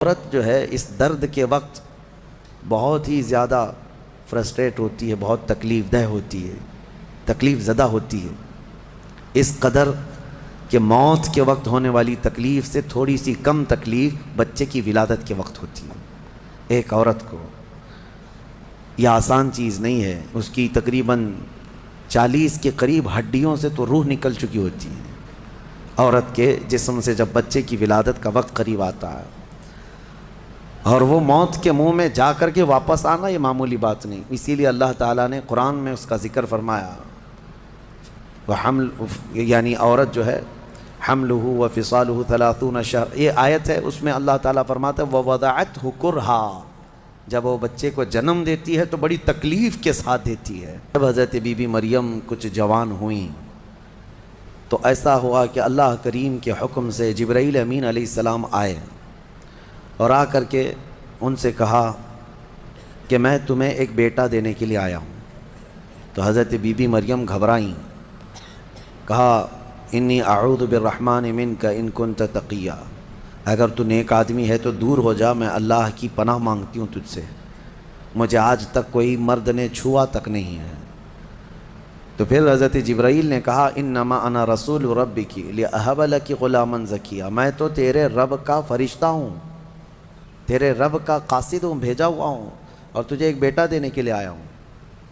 عورت جو ہے اس درد کے وقت بہت ہی زیادہ فرسٹریٹ ہوتی ہے، بہت تکلیف دہ ہوتی ہے، تکلیف زدہ ہوتی ہے، اس قدر کہ موت کے وقت ہونے والی تکلیف سے تھوڑی سی کم تکلیف بچے کی ولادت کے وقت ہوتی ہے۔ ایک عورت کو یہ آسان چیز نہیں ہے، اس کی تقریباً 40 کے قریب ہڈیوں سے تو روح نکل چکی ہوتی ہے عورت کے جسم سے جب بچے کی ولادت کا وقت قریب آتا ہے، اور وہ موت کے منہ میں جا کر کے واپس آنا یہ معمولی بات نہیں۔ اسی لیے اللہ تعالیٰ نے قرآن میں اس کا ذکر فرمایا، یعنی عورت جو ہے حملہ وفصالہ 30 شہر، یہ آیت ہے، اس میں اللہ تعالیٰ فرماتا ہے ووضعتہ کرہا، جب وہ بچے کو جنم دیتی ہے تو بڑی تکلیف کے ساتھ دیتی ہے۔ جب حضرت بی بی مریم کچھ جوان ہوئیں تو ایسا ہوا کہ اللہ کریم کے حکم سے جبرائیل امین علیہ السلام آئے اور آ کر کے ان سے کہا کہ میں تمہیں ایک بیٹا دینے کے لیے آیا ہوں۔ تو حضرت بی بی مریم گھبرائیں، کہا انی اعوذ بالرحمن منک ان کنت تقیا، اگر تو نیک آدمی ہے تو دور ہو جا، میں اللہ کی پناہ مانگتی ہوں تجھ سے، مجھے آج تک کوئی مرد نے چھوا تک نہیں ہے۔ تو پھر حضرت جبرائیل نے کہا انما انا رسول ربک لاہب لک غلاما زکیا، میں تو تیرے رب کا فرشتہ ہوں، تیرے رب کا قاصد ہوں، بھیجا ہوا ہوں، اور تجھے ایک بیٹا دینے کے لیے آیا ہوں۔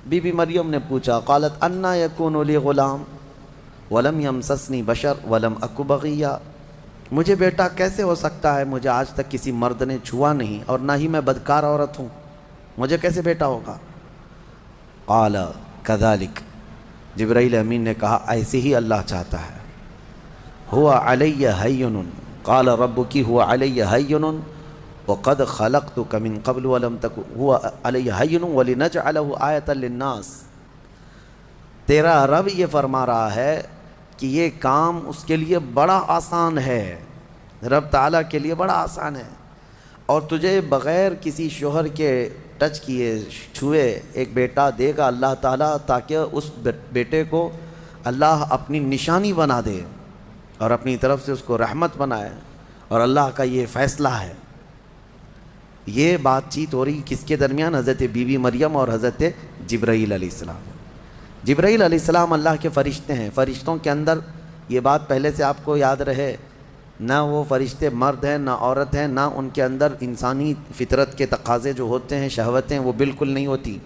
بی بی مریم نے پوچھا، قالت انا یکون لی غلام ولم یمسسنی بشر ولم اک بغیا، مجھے بیٹا کیسے ہو سکتا ہے، مجھے آج تک کسی مرد نے چھوا نہیں اور نہ ہی میں بدکار عورت ہوں، مجھے کیسے بیٹا ہوگا؟ قال کذالک، جبرائیل امین نے کہا ایسے ہی اللہ چاہتا ہے۔ هو علی ہین، قال ربک هو علی ہین وقد خلقتک من قبل ولم تک هو علی ہین ولنجعلہ آیۃ للناس، تیرا رب یہ فرما رہا ہے کہ یہ کام اس کے لیے بڑا آسان ہے، رب تعالیٰ کے لیے بڑا آسان ہے، اور تجھے بغیر کسی شوہر کے ٹچ کیے چھوئے ایک بیٹا دے گا اللہ تعالیٰ، تاکہ اس بیٹے کو اللہ اپنی نشانی بنا دے اور اپنی طرف سے اس کو رحمت بنائے، اور اللہ کا یہ فیصلہ ہے۔ یہ بات چیت ہو رہی کس کے درمیان؟ حضرت بی بی مریم اور حضرت جبرائیل علیہ السلام۔ جبرائیل علیہ السلام اللہ کے فرشتے ہیں، فرشتوں کے اندر یہ بات پہلے سے آپ کو یاد رہے، نہ وہ فرشتے مرد ہیں نہ عورت ہیں، نہ ان کے اندر انسانی فطرت کے تقاضے جو ہوتے ہیں، شہوتیں، وہ بالکل نہیں ہوتی۔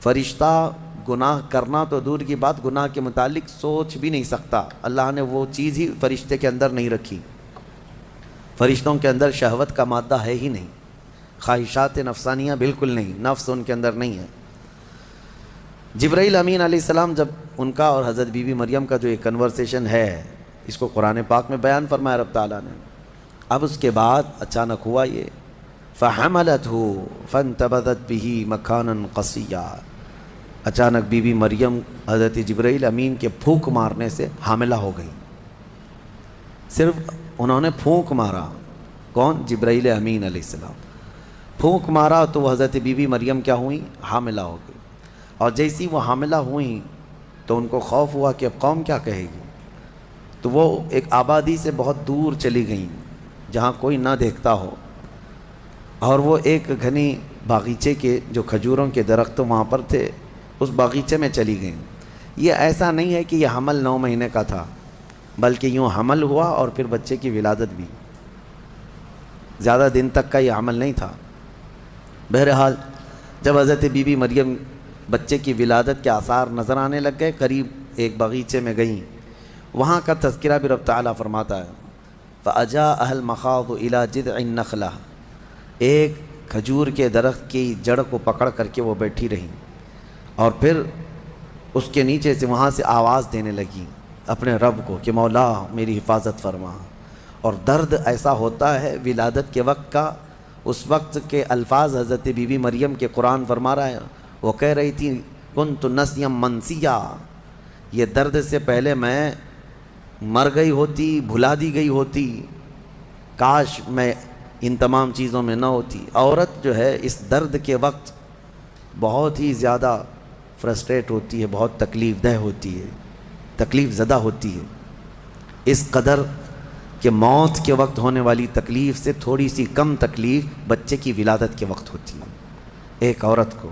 فرشتہ گناہ کرنا تو دور کی بات، گناہ کے متعلق سوچ بھی نہیں سکتا، اللہ نے وہ چیز ہی فرشتے کے اندر نہیں رکھی۔ فرشتوں کے اندر شہوت کا مادہ ہے ہی نہیں، خواہشات نفسانیہ بالکل نہیں، نفس ان کے اندر نہیں ہے۔ جبرائیل امین علیہ السلام جب ان کا اور حضرت بی بی مریم کا جو ایک کنورسیشن ہے، اس کو قرآن پاک میں بیان فرمایا رب تعالیٰ نے، اب اس کے بعد اچانک ہوا یہ فَحَمَلَتْهُ فَانْتَبَذَتْ بِهِ مَكَانًا قَصِيًّا، اچانک بی بی مریم حضرت جبرائیل امین کے پھونک مارنے سے حاملہ ہو گئی۔ صرف انہوں نے پھونک مارا، کون؟ جبرائیل امین علیہ السلام، پھونک مارا تو وہ حضرت بی بی مریم کیا ہوئیں؟ حاملہ ہو گئی۔ اور جیسی وہ حاملہ ہوئیں تو ان کو خوف ہوا کہ اب قوم کیا کہے گی، تو وہ ایک آبادی سے بہت دور چلی گئیں جہاں کوئی نہ دیکھتا ہو، اور وہ ایک گھنی باغیچے کے جو کھجوروں کے درخت وہاں پر تھے، اس باغیچے میں چلی گئیں۔ یہ ایسا نہیں ہے کہ یہ حمل 9 مہینے کا تھا، بلکہ یوں حمل ہوا اور پھر بچے کی ولادت بھی، زیادہ دن تک کا یہ حمل نہیں تھا۔ بہرحال جب حضرت بی بی مریم بچے کی ولادت کے آثار نظر آنے لگ گئے، قریب ایک باغیچے میں گئیں، وہاں کا تذکرہ بھی رب تعالیٰ فرماتا ہے فَأَجَاءَهَا الْمَخَاضُ إِلَى جِذْعِ النَّخْلَةِ، ایک کھجور کے درخت کی جڑ کو پکڑ کر کے وہ بیٹھی رہیں، اور پھر اس کے نیچے سے وہاں سے آواز دینے لگی اپنے رب کو کہ مولا میری حفاظت فرما۔ اور درد ایسا ہوتا ہے ولادت کے وقت کا، اس وقت کے الفاظ حضرت بی بی مریم کے قرآن فرما رہا ہے، وہ کہہ رہی تھی کنت نسیا منسیا، یہ درد سے پہلے میں مر گئی ہوتی، بھلا دی گئی ہوتی، کاش میں ان تمام چیزوں میں نہ ہوتی۔ عورت جو ہے اس درد کے وقت بہت ہی زیادہ فرسٹریٹ ہوتی ہے، بہت تکلیف دہ ہوتی ہے، تکلیف زدہ ہوتی ہے، اس قدر کہ موت کے وقت ہونے والی تکلیف سے تھوڑی سی کم تکلیف بچے کی ولادت کے وقت ہوتی ہے۔ ایک عورت کو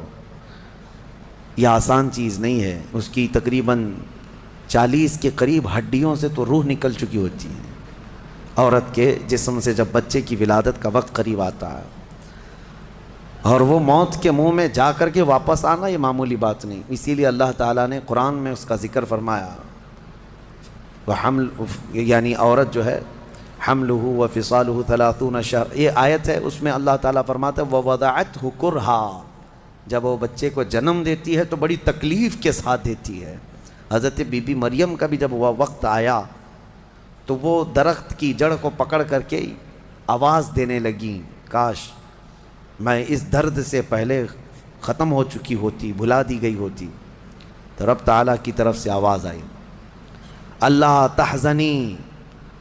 یہ آسان چیز نہیں ہے، اس کی تقریباً 40 کے قریب ہڈیوں سے تو روح نکل چکی ہوتی ہے عورت کے جسم سے جب بچے کی ولادت کا وقت قریب آتا ہے، اور وہ موت کے منہ میں جا کر کے واپس آنا یہ معمولی بات نہیں۔ اسی لیے اللہ تعالیٰ نے قرآن میں اس کا ذکر فرمایا، یعنی عورت جو ہے حملہ وفصالہ 30 شہر، یہ آیت ہے، اس میں اللہ تعالیٰ فرماتا ہے ووضعتہ کرہا، جب وہ بچے کو جنم دیتی ہے تو بڑی تکلیف کے ساتھ دیتی ہے۔ حضرت بی بی مریم کا بھی جب وہ وقت آیا تو وہ درخت کی جڑ کو پکڑ کر کے آواز دینے لگیں، کاش میں اس درد سے پہلے ختم ہو چکی ہوتی، بھلا دی گئی ہوتی۔ تو رب تعالیٰ کی طرف سے آواز آئی، اللہ تحزنی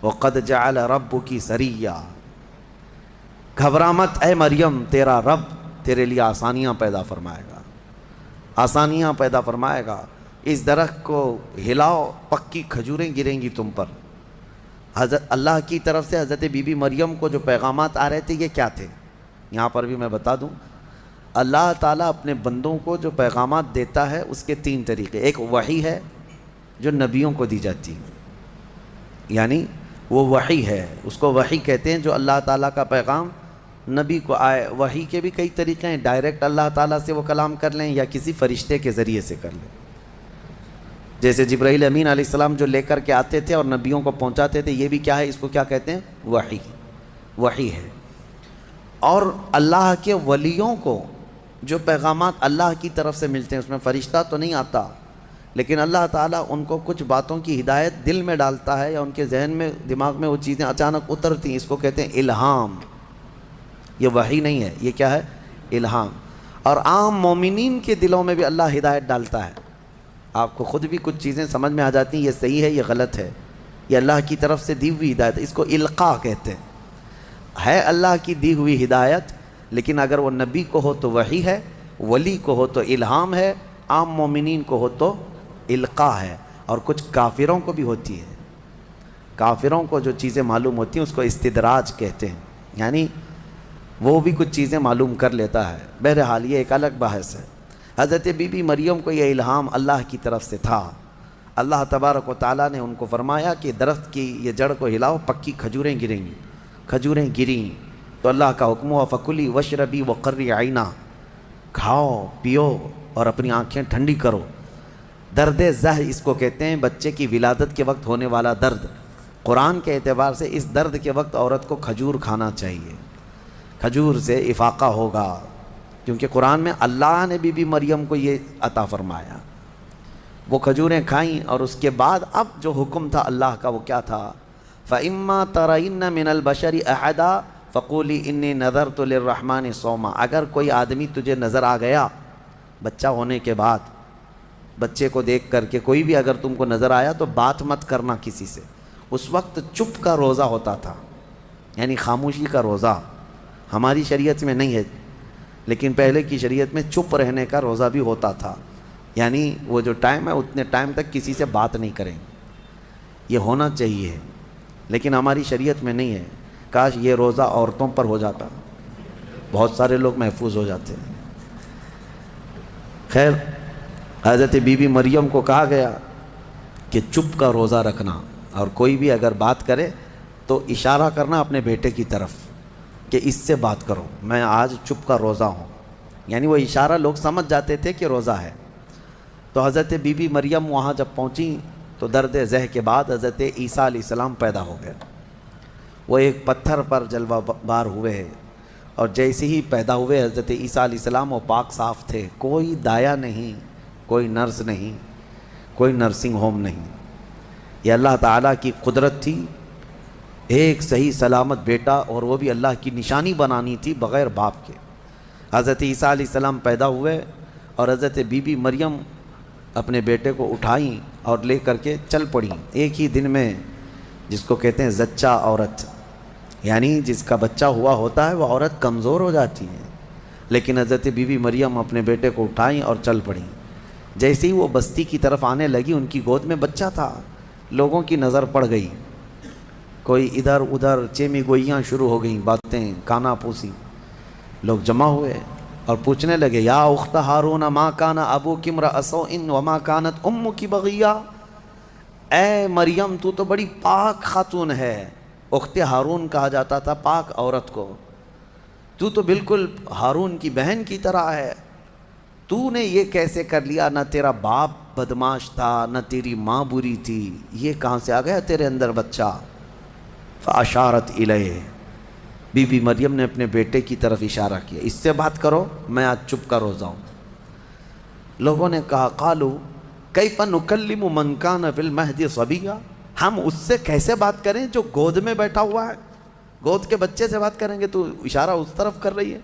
وقد جعل ربکی سریا، گھبرا مت اے مریم، تیرا رب تیرے لیے آسانیاں پیدا فرمائے گا، آسانیاں پیدا فرمائے گا۔ اس درخت کو ہلاؤ، پکی کھجوریں گریں گی تم پر۔ حضرت اللہ کی طرف سے حضرت بی بی مریم کو جو پیغامات آ رہے تھے یہ کیا تھے؟ یہاں پر بھی میں بتا دوں، اللہ تعالیٰ اپنے بندوں کو جو پیغامات دیتا ہے اس کے 3 طریقے۔ ایک وحی ہے جو نبیوں کو دی جاتی ہے، یعنی وہ وحی ہے، اس کو وحی کہتے ہیں، جو اللہ تعالیٰ کا پیغام نبی کو آئے۔ وحی کے بھی کئی طریقے ہیں، ڈائریکٹ اللہ تعالیٰ سے وہ کلام کر لیں یا کسی فرشتے کے ذریعے سے کر لیں، جیسے جبرائیل امین علیہ السلام جو لے کر کے آتے تھے اور نبیوں کو پہنچاتے تھے، یہ بھی کیا ہے، اس کو کیا کہتے ہیں، وحی، وحی ہے۔ اور اللہ کے ولیوں کو جو پیغامات اللہ کی طرف سے ملتے ہیں اس میں فرشتہ تو نہیں آتا، لیکن اللہ تعالیٰ ان کو کچھ باتوں کی ہدایت دل میں ڈالتا ہے یا ان کے ذہن میں، دماغ میں وہ چیزیں اچانک اترتی ہیں، اس کو کہتے ہیں الہام۔ یہ وحی نہیں ہے، یہ کیا ہے، الہام۔ اور عام مومنین کے دلوں میں بھی اللہ ہدایت ڈالتا ہے، آپ کو خود بھی کچھ چیزیں سمجھ میں آ جاتی ہیں، یہ صحیح ہے، یہ غلط ہے، یہ اللہ کی طرف سے دی ہوئی ہدایت، اس کو القاء کہتے ہیں۔ ہے اللہ کی دی ہوئی ہدایت، لیکن اگر وہ نبی کو ہو تو وحی ہے، ولی کو ہو تو الہام ہے، عام مومنین کو ہو تو القاء ہے۔ اور کچھ کافروں کو بھی ہوتی ہے، کافروں کو جو چیزیں معلوم ہوتی ہیں اس کو استدراج کہتے ہیں، یعنی وہ بھی کچھ چیزیں معلوم کر لیتا ہے۔ بہرحال یہ ایک الگ بحث ہے۔ حضرت بی بی مریم کو یہ الہام اللہ کی طرف سے تھا، اللہ تبارک و تعالیٰ نے ان کو فرمایا کہ درخت کی یہ جڑ کو ہلاؤ، پکی کھجوریں گریں گی۔ کھجوریں گریں تو اللہ کا حکم ہوا فکلی وشربی وقری عینا، کھاؤ پیو اور اپنی آنکھیں ٹھنڈی کرو۔ درد زہ اس کو کہتے ہیں، بچے کی ولادت کے وقت ہونے والا درد۔ قرآن کے اعتبار سے اس درد کے وقت عورت کو کھجور کھانا چاہیے، کھجور سے افاقہ ہوگا، کیونکہ قرآن میں اللہ نے بی بی مریم کو یہ عطا فرمایا۔ وہ کھجوریں کھائیں اور اس کے بعد اب جو حکم تھا اللہ کا وہ کیا تھا، فَإِمَّا تَرَيِنَّ مِنَ الْبَشَرِ أَحَدًا فَقُولِي إِنِّي نَذَرْتُ لِلرَّحْمَنِ صَوْمًا، اگر کوئی آدمی تجھے نظر آ گیا بچہ ہونے کے بعد، بچے کو دیکھ کر کے کوئی بھی اگر تم کو نظر آیا تو بات مت کرنا کسی سے۔ اس وقت چپ کا روزہ ہوتا تھا، یعنی خاموشی کا روزہ، ہماری شریعت میں نہیں ہے لیکن پہلے کی شریعت میں چپ رہنے کا روزہ بھی ہوتا تھا، یعنی وہ جو ٹائم ہے اتنے ٹائم تک کسی سے بات نہیں کریں، یہ ہونا چاہیے، لیکن ہماری شریعت میں نہیں ہے۔ کاش یہ روزہ عورتوں پر ہو جاتا، بہت سارے لوگ محفوظ ہو جاتے ہیں۔ خیر، حضرت بی بی مریم کو کہا گیا کہ چپ کا روزہ رکھنا، اور کوئی بھی اگر بات کرے تو اشارہ کرنا اپنے بیٹے کی طرف کہ اس سے بات کرو، میں آج چپ کا روزہ ہوں، یعنی وہ اشارہ لوگ سمجھ جاتے تھے کہ روزہ ہے۔ تو حضرت بی بی مریم وہاں جب پہنچیں تو درد زہ کے بعد حضرت عیسیٰ علیہ السلام پیدا ہو گئے۔ وہ ایک پتھر پر جلوہ بار ہوئے، اور جیسے ہی پیدا ہوئے حضرت عیسیٰ علیہ السلام وہ پاک صاف تھے، کوئی دایا نہیں، کوئی نرس نہیں، کوئی نرسنگ ہوم نہیں، یہ اللہ تعالیٰ کی قدرت تھی۔ ایک صحیح سلامت بیٹا، اور وہ بھی اللہ کی نشانی بنانی تھی بغیر باپ کے۔ حضرت عیسیٰ علیہ السلام پیدا ہوئے اور حضرت بی بی مریم اپنے بیٹے کو اٹھائیں اور لے کر کے چل پڑیں ایک ہی دن میں، جس کو کہتے ہیں زچہ عورت، یعنی جس کا بچہ ہوا ہوتا ہے وہ عورت کمزور ہو جاتی ہے، لیکن حضرت بی بی مریم اپنے بیٹے کو اٹھائیں اور چل پڑیں۔ جیسے ہی وہ بستی کی طرف آنے لگی، ان کی گود میں بچہ تھا، لوگوں کی نظر پڑ گئی، کوئی ادھر ادھر چیمی گوئیاں شروع ہو گئیں، باتیں کانا پوسی، لوگ جمع ہوئے اور پوچھنے لگے یا اخت ہارون ما کان ابوک امرأ سوء وما کانت امک بغیہ، اے مریم تو تو بڑی پاک خاتون ہے، اخت ہارون کہا جاتا تھا پاک عورت کو، تو بالکل ہارون کی بہن کی طرح ہے، تو نے یہ کیسے کر لیا؟ نہ تیرا باپ بدماش تھا، نہ تیری ماں بری تھی، یہ کہاں سے آ گیا تیرے اندر بچہ؟ فاشارت الیہ، بی بی مریم نے اپنے بیٹے کی طرف اشارہ کیا، اس سے بات کرو، میں آج چپ کا روزہ ہوں۔ لوگوں نے کہا قالوا کیف نکلم من کان فی المہد صبیا، ہم اس سے کیسے بات کریں جو گود میں بیٹھا ہوا ہے؟ گود کے بچے سے بات کریں گے؟ تو اشارہ اس طرف کر رہی ہے۔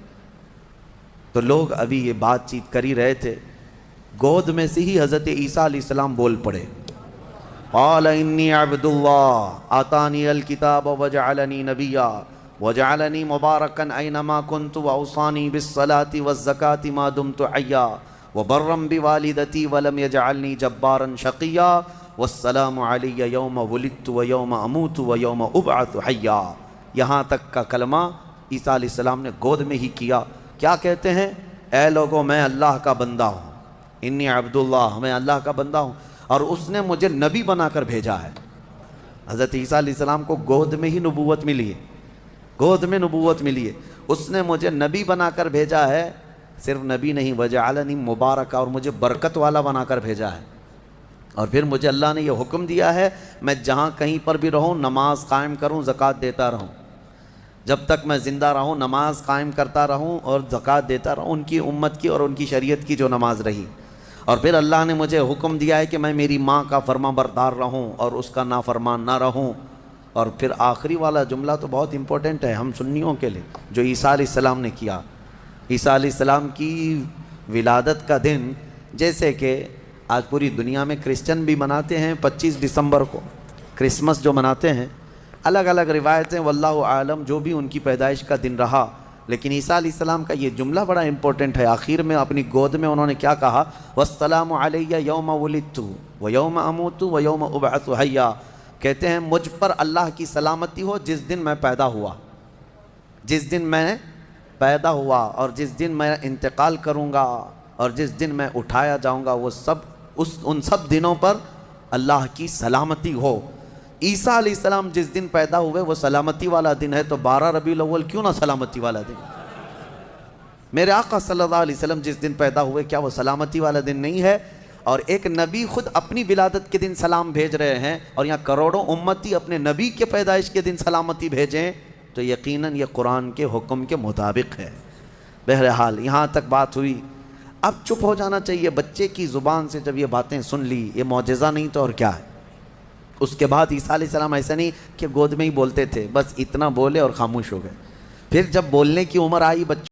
تو لوگ ابھی یہ بات چیت کر ہی رہے تھے، گود میں سے ہی حضرت عیسیٰ علیہ السلام بول پڑے، قال انی عبد اللہ آتانی الکتاب وجعلنی نبیا وجعلنی مبارکا اینما کنت واوصانی بالصلاة والزکاة ما دمت حیا وبرا بوالدتی ولم یجعلنی جبارا شقیا والسلام علی یوم ولدت ویوم اموت ویوم ابعث حیا۔ یہاں تک کا کلمہ عیسیٰ علیہ السلام نے گود میں ہی کیا۔ کیا کہتے ہیں؟ اے لوگوں میں اللہ کا بندہ ہوں، انی عبداللہ، میں اللہ کا بندہ ہوں اور اس نے مجھے نبی بنا کر بھیجا ہے۔ حضرت عیسیٰ علیہ السلام کو گود میں ہی نبوت ملی ہے، گود میں نبوت ملی ہے، اس نے مجھے نبی بنا کر بھیجا ہے، صرف نبی نہیں وجعلنی مبارکہ، اور مجھے برکت والا بنا کر بھیجا ہے۔ اور پھر مجھے اللہ نے یہ حکم دیا ہے میں جہاں کہیں پر بھی رہوں نماز قائم کروں، زکوٰۃ دیتا رہوں، جب تک میں زندہ رہوں نماز قائم کرتا رہوں اور زکوٰۃ دیتا رہوں، ان کی امت کی اور ان کی شریعت کی جو نماز رہی۔ اور پھر اللہ نے مجھے حکم دیا ہے کہ میں میری ماں کا فرما بردار رہوں اور اس کا نافرمان نہ رہوں۔ اور پھر آخری والا جملہ تو بہت امپورٹنٹ ہے ہم سنیوں کے لیے، جو عیسیٰ علیہ السلام نے کیا۔ عیسیٰ علیہ السلام کی ولادت کا دن، جیسے کہ آج پوری دنیا میں کرسچن بھی مناتے ہیں 25 دسمبر کو، کرسمس جو مناتے ہیں، الگ الگ روایتیں واللہ عالم جو بھی ان کی پیدائش کا دن رہا، لیکن عیسیٰ علیہ السلام کا یہ جملہ بڑا امپورٹنٹ ہے۔ آخر میں اپنی گود میں انہوں نے کیا کہا؟ والسلام علی یوم ولدت ویوم اموت ویوم ابعث حیا، کہتے ہیں مجھ پر اللہ کی سلامتی ہو جس دن میں پیدا ہوا، جس دن میں پیدا ہوا اور جس دن میں انتقال کروں گا اور جس دن میں اٹھایا جاؤں گا، وہ سب ان سب دنوں پر اللہ کی سلامتی ہو۔ عیسیٰ علیہ السلام جس دن پیدا ہوئے وہ سلامتی والا دن ہے، تو 12 ربیع الاول کیوں نہ سلامتی والا دن؟ میرے آقا صلی اللہ علیہ وسلم جس دن پیدا ہوئے کیا وہ سلامتی والا دن نہیں ہے؟ اور ایک نبی خود اپنی ولادت کے دن سلام بھیج رہے ہیں، اور یہاں کروڑوں امتی اپنے نبی کے پیدائش کے دن سلامتی بھیجیں، تو یقیناً یہ قرآن کے حکم کے مطابق ہے۔ بہرحال یہاں تک بات ہوئی، اب چپ ہو جانا چاہیے۔ بچے کی زبان سے جب یہ باتیں سن لی، یہ معجزہ نہیں تو اور کیا ہے؟ اس کے بعد عیسیٰ علیہ السلام ایسا نہیں کہ گود میں ہی بولتے تھے، بس اتنا بولے اور خاموش ہو گئے۔ پھر جب بولنے کی عمر آئی بچوں